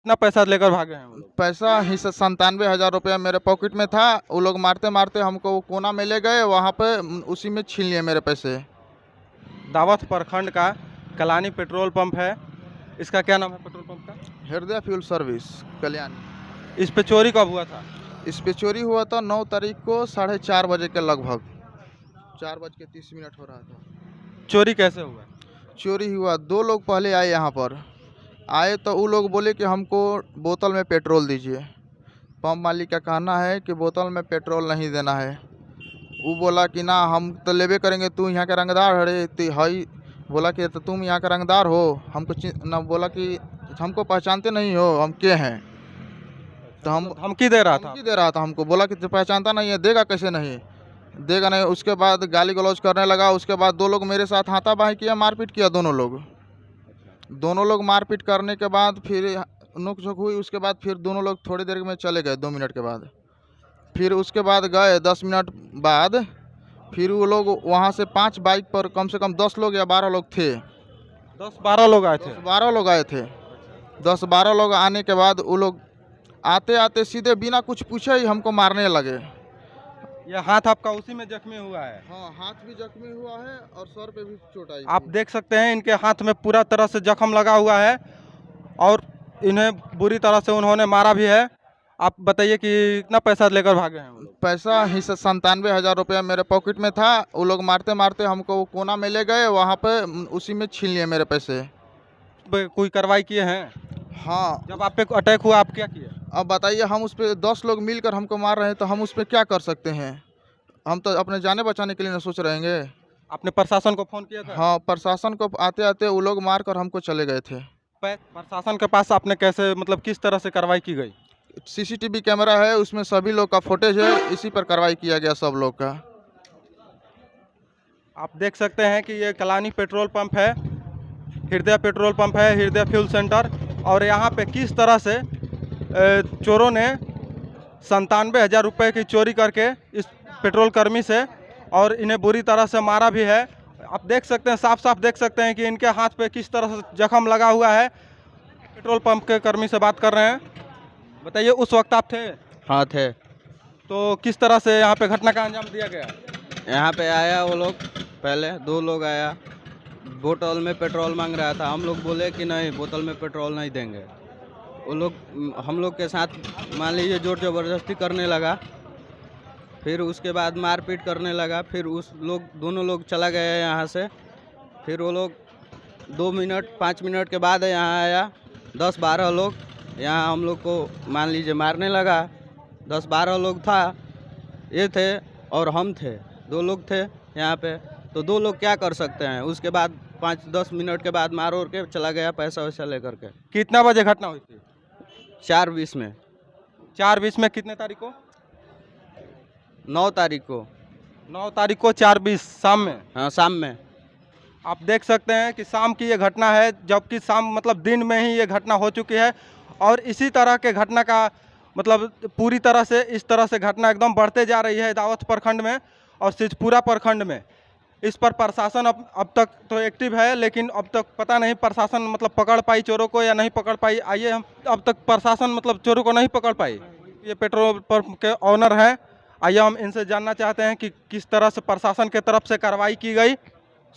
कितना पैसा लेकर भागे हैं वो लोग? पैसा ही 97,000 रुपया मेरे पॉकेट में था। वो लोग मारते मारते हमको वो कोना में ले गए, वहाँ पे उसी में छीन लिए मेरे पैसे। दावथ प्रखंड का कलानी पेट्रोल पंप है। इसका क्या नाम है पेट्रोल पंप का? हृदय फ्यूल सर्विस कल्याणी। इस पे चोरी कब हुआ था? इस पे चोरी हुआ था 9 तारीख को 4:30 बजे के लगभग, 4:30 हो रहा था। चोरी कैसे हुआ? चोरी हुआ, 2 लोग पहले आए यहाँ पर। आए तो वो लोग बोले कि हमको बोतल में पेट्रोल दीजिए। पंप मालिक का कहना है कि बोतल में पेट्रोल नहीं देना है। वो बोला कि ना हम तो लेबे करेंगे, तू यहाँ का रंगदार हरे ती हई। बोला कि तो तुम यहाँ का रंगदार हो, हमको ना बोला कि हमको पहचानते नहीं हो, हम के हैं। तो हम धमकी दे रहा था? धमकी दे रहा था हमको, बोला कि तू पहचानता नहीं है, देगा कैसे नहीं देगा नहीं। उसके बाद गाली गलौज करने लगा। उसके बाद 2 लोग मेरे साथ हाथापाई किया, मारपीट किया। दोनों लोग मारपीट करने के बाद फिर नोक-झोंक हुई। उसके बाद फिर दोनों लोग थोड़ी देर में चले गए, 2 मिनट के बाद। फिर उसके बाद गए 10 मिनट बाद, फिर वो लोग वहाँ से 5 बाइक पर कम से कम 10 लोग या 12 लोग थे। 10-12 लोग आए थे? 12 लोग आए थे। 10-12 लोग आने के बाद वो लोग आते आते सीधे बिना कुछ पूछे ही हमको मारने लगे। ये हाथ आपका उसी में जख्मी हुआ है? हाँ, हाथ भी जख्मी हुआ है और सर पे भी चोट आई। आप देख सकते हैं इनके हाथ में पूरा तरह से जख्म लगा हुआ है और इन्हें बुरी तरह से उन्होंने मारा भी है। आप बताइए कि कितना पैसा लेकर भागे हैं वो लोग? पैसा ही 97,000 रुपया मेरे पॉकेट में था। वो लोग मारते मारते हमको वो कोना में ले गए, वहाँ पे उसी में छीन लिए मेरे पैसे। कोई कार्रवाई किए हैं? हाँ। जब आप पे अटैक हुआ आप क्या किए? अब बताइए, हम उस पर 10 लोग मिलकर हमको मार रहे हैं तो हम उस पर क्या कर सकते हैं? हम तो अपने जाने बचाने के लिए ना सोच रहेंगे। आपने प्रशासन को फोन किया था? हाँ, प्रशासन को आते आते वो लोग मार कर हमको चले गए थे। प्रशासन के पास आपने कैसे मतलब किस तरह से कार्रवाई की गई? CCTV कैमरा है, उसमें सभी लोग का फुटेज है, इसी पर कार्रवाई किया गया सब लोग का। आप देख सकते हैं कि ये कलानी पेट्रोल पंप है, हृदय पेट्रोल पंप है, हृदय फ्यूल सेंटर। और यहाँ पे किस तरह से चोरों ने 97,000 रुपये की चोरी करके इस पेट्रोल कर्मी से और इन्हें बुरी तरह से मारा भी है। आप देख सकते हैं, साफ साफ देख सकते हैं कि इनके हाथ पे किस तरह से जख्म लगा हुआ है। पेट्रोल पंप के कर्मी से बात कर रहे हैं। बताइए, उस वक्त आप थे? हाँ थे। तो किस तरह से यहाँ पे घटना का अंजाम दिया गया? यहाँ पे आया वो लोग, पहले 2 लोग आया, बोतल में पेट्रोल मांग रहा था। हम लोग बोले कि नहीं, बोतल में पेट्रोल नहीं देंगे। वो लोग हम लोग के साथ मान लीजिए जोर ज़बरदस्ती करने लगा। फिर उसके बाद मारपीट करने लगा। फिर दोनों लोग चला गया यहाँ से। फिर वो लोग 2 मिनट 5 मिनट के बाद यहाँ आया, 10-12 लोग यहाँ हम लोग को मान लीजिए मारने लगा। 10-12 लोग था, ये थे और हम थे, 2 लोग थे यहाँ पे। तो 2 लोग क्या कर सकते हैं? उसके बाद 5-10 मिनट के बाद मार और के चला गया पैसा वैसा लेकर के। कितना बजे घटना हुई थी? 4:20 में। 4:20 में कितने तारीख को? 9 तारीख को। 9 तारीख को 4:20 शाम में? हाँ, शाम में। आप देख सकते हैं कि शाम की ये घटना है, जबकि शाम मतलब दिन में ही ये घटना हो चुकी है। और इसी तरह के घटना का मतलब पूरी तरह से इस तरह से घटना एकदम बढ़ते जा रही है दावथ प्रखंड में और सिद्धपुरा प्रखंड में। इस पर प्रशासन अब तक तो एक्टिव है, लेकिन अब तक पता नहीं प्रशासन मतलब पकड़ पाई चोरों को या नहीं पकड़ पाई। आइए, हम अब तक प्रशासन मतलब चोरों को नहीं पकड़ पाई। ये पेट्रोल पंप के ऑनर हैं, आइए हम इनसे जानना चाहते हैं कि किस तरह से प्रशासन के तरफ से कार्रवाई की गई।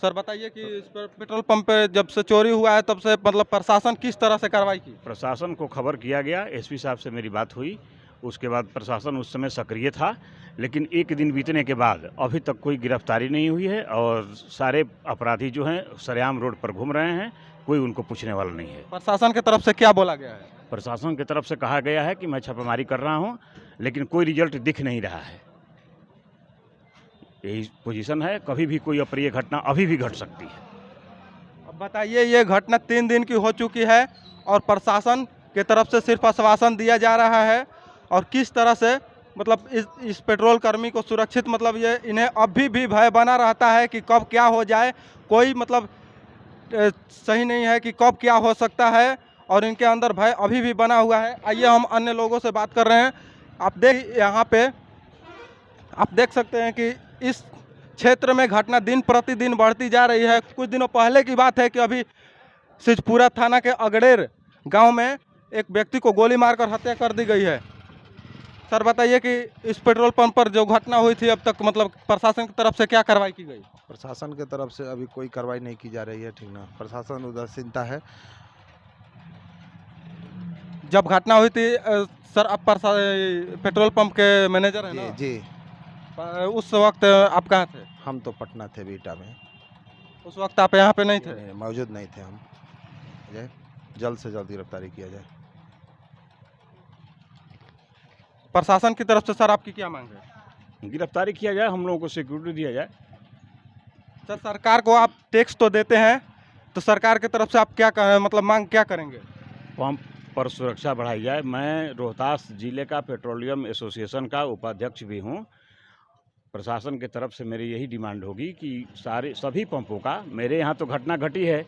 सर बताइए कि इस पर पेट्रोल पंप पे जब से चोरी हुआ है तब से मतलब प्रशासन किस तरह से कार्रवाई की? प्रशासन को खबर किया गया, एसपी साहब से मेरी बात हुई। उसके बाद प्रशासन उस समय सक्रिय था, लेकिन 1 दिन बीतने के बाद अभी तक कोई गिरफ्तारी नहीं हुई है और सारे अपराधी जो हैं सरेआम रोड पर घूम रहे हैं, कोई उनको पूछने वाला नहीं है। प्रशासन की तरफ से क्या बोला गया है? प्रशासन की तरफ से कहा गया है कि मैं छापेमारी कर रहा हूं, लेकिन कोई रिजल्ट दिख नहीं रहा है। यही पोजीशन है, कभी भी कोई अप्रिय घटना अभी भी घट सकती है। अब बताइए, ये घटना 3 दिन की हो चुकी है और प्रशासन की तरफ से सिर्फ आश्वासन दिया जा रहा है। और किस तरह से मतलब इस पेट्रोल कर्मी को सुरक्षित मतलब ये इन्हें अभी भी भय बना रहता है कि कब क्या हो जाए। कोई मतलब सही नहीं है कि कब क्या हो सकता है और इनके अंदर भय अभी भी बना हुआ है। आइए हम अन्य लोगों से बात कर रहे हैं। यहाँ पे आप देख सकते हैं कि इस क्षेत्र में घटना दिन प्रतिदिन बढ़ती जा रही है। कुछ दिनों पहले की बात है कि अभी सिद्धपुरा थाना के अगड़ेर गांव में एक व्यक्ति को गोली मारकर हत्या कर दी गई है। सर बताइए कि इस पेट्रोल पंप पर जो घटना हुई थी अब तक मतलब प्रशासन की तरफ से क्या कार्रवाई की गई? प्रशासन की तरफ से अभी कोई कार्रवाई नहीं की जा रही है, ठीक ना। प्रशासन उदासीनता है। जब घटना हुई थी सर आप पेट्रोल पंप के मैनेजर हैं जी ना? जी, उस वक्त आप कहाँ थे? हम तो पटना थे, बीटा में। उस वक्त आप यहाँ पे नहीं थे? नहीं, मौजूद नहीं थे हम। जल्द से जल्द गिरफ्तारी किया जाए। प्रशासन की तरफ से सर आपकी क्या मांग है? गिरफ्तारी किया जाए, हम लोगों को सिक्योरिटी दिया जाए। सर सरकार को आप टैक्स तो देते हैं, तो सरकार की तरफ से आप क्या मतलब मांग क्या करेंगे? पंप पर सुरक्षा बढ़ाई जाए। मैं रोहतास जिले का पेट्रोलियम एसोसिएशन का उपाध्यक्ष भी हूं। प्रशासन की तरफ से मेरी यही डिमांड होगी कि सभी पंपों का, मेरे यहाँ तो घटना घटी है,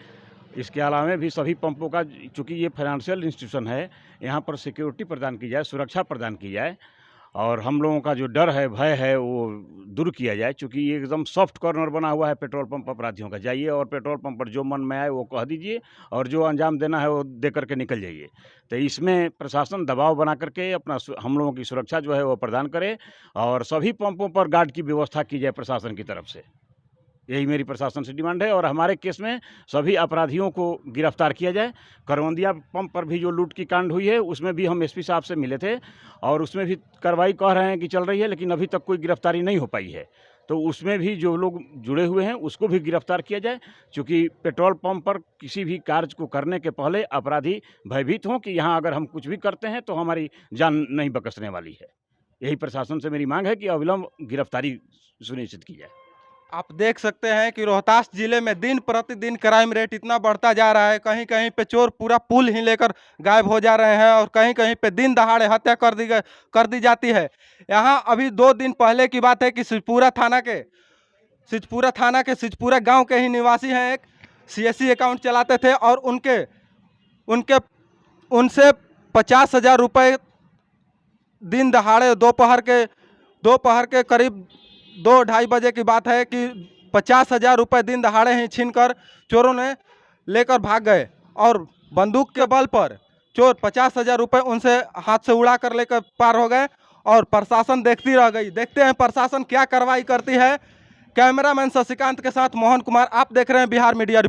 इसके अलावा भी सभी पंपों का, चूँकि ये फाइनेंशियल इंस्टीट्यूशन है, यहाँ पर सिक्योरिटी प्रदान की जाए, सुरक्षा प्रदान की जाए और हम लोगों का जो डर है, भय है, वो दूर किया जाए। चूँकि ये एकदम सॉफ्ट कॉर्नर बना हुआ है पेट्रोल पंप अपराधियों का। जाइए और पेट्रोल पंप पर जो मन में आए वो कह दीजिए और जो अंजाम देना है वो दे करके निकल जाइए। तो इसमें प्रशासन दबाव बना करके अपना हम लोगों की सुरक्षा जो है वो प्रदान करे और सभी पंपों पर गार्ड की व्यवस्था की जाए प्रशासन की तरफ से। यही मेरी प्रशासन से डिमांड है और हमारे केस में सभी अपराधियों को गिरफ्तार किया जाए। करवंदिया पंप पर भी जो लूट की कांड हुई है उसमें भी हम एसपी साहब से मिले थे और उसमें भी कार्रवाई कह रहे हैं कि चल रही है, लेकिन अभी तक कोई गिरफ्तारी नहीं हो पाई है। तो उसमें भी जो लोग जुड़े हुए हैं उसको भी गिरफ्तार किया जाए, क्योंकि पेट्रोल पंप पर किसी भी कार्य को करने के पहले अपराधी भयभीत हों कि यहाँ अगर हम कुछ भी करते हैं तो हमारी जान नहीं बकसने वाली है। यही प्रशासन से मेरी मांग है कि अविलंब गिरफ्तारी सुनिश्चित की जाए। आप देख सकते हैं कि रोहतास जिले में दिन प्रतिदिन क्राइम रेट इतना बढ़ता जा रहा है। कहीं कहीं पे चोर पूरा पुल ही लेकर गायब हो जा रहे हैं और कहीं कहीं पे दिन दहाड़े हत्या कर दी जाती है। यहाँ अभी 2 दिन पहले की बात है कि सिद्धपुरा थाना के सिद्धपुरा गांव के ही निवासी हैं, एक CSC अकाउंट चलाते थे और उनसे 50,000 रुपये दिन दहाड़े दोपहर के करीब 2-2:30 बजे की बात है कि 50,000 रुपये दिन दहाड़े ही छीनकर चोरों ने लेकर भाग गए और बंदूक के बल पर चोर 50,000 रुपये उनसे हाथ से उड़ा कर लेकर पार हो गए और प्रशासन देखती रह गई। देखते हैं प्रशासन क्या कार्रवाई करती है। कैमरामैन शशिकांत के साथ मोहन कुमार, आप देख रहे हैं बिहार मीडिया रिपोर्ट।